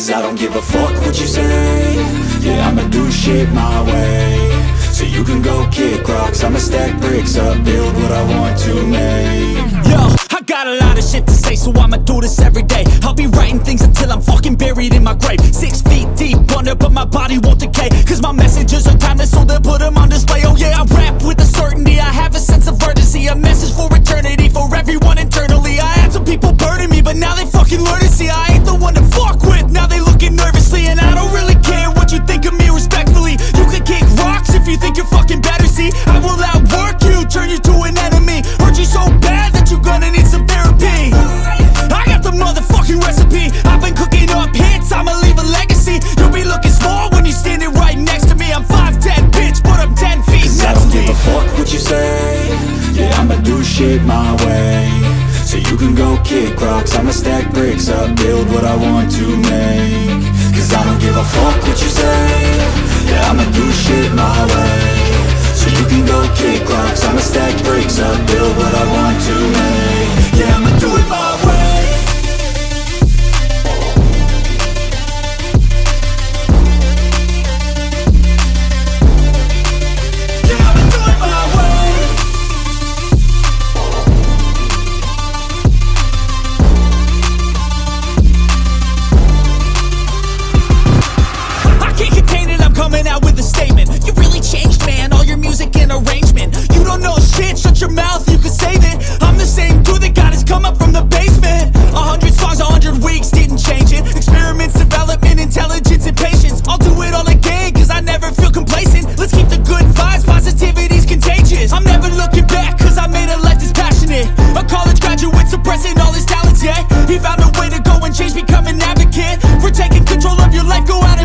Cause I don't give a fuck what you say. Yeah, I'ma do shit my way. So you can go kick rocks, I'ma stack bricks up, build what I want to make. Yo, I got a lot of shit to say, so I'ma do this every day. I'll be writing things until I'm fucking buried in my grave. 6 feet deep under, but my body won't decay. Cause my messages are timeless, so they'll put them on display. Oh yeah, I rap with a certainty, I have a sense of urgency. A message for eternity, for everyone internally. I had some people burning me, but now they fucking learn to see I ain't the one to fuck with, now they looking nervously. And I don't really care what you think of me, respectfully. You can kick rocks if you think you're fucking better, see. I will outwork you, turn you to an enemy. Hurt you so bad that you're gonna need some therapy. I got the motherfucking recipe, I've been cooking up hits, I'ma leave a legacy. You'll be looking small when you're standing right next to me. I'm 5'10", bitch, but I'm 10 feet. Cause I don't give a fuck what you say. Yeah, I'ma do shit my way. So you can go kick rocks, I'ma stack bricks up, build what I want to make. Cause I don't give a fuck what you say. Yeah, I'ma do shit my way. So you can go kick rocks, I'ma stack bricks up, build what I want to make. Yeah, I'ma do it my way. Coming out with a statement. You really changed, man, all your music and arrangement. You don't know shit, shut your mouth, you can save it. I'm the same dude that got his come up from the basement. 100 songs, 100 weeks, didn't change it. Experiments, development, intelligence, and patience. I'll do it all again, cause I never feel complacent. Let's keep the good vibes, positivity's contagious. I'm never looking back, cause I made a life that's passionate. A college graduate suppressing all his talents, yeah. He found a way to go and change, become an advocate. For taking control of your life, go out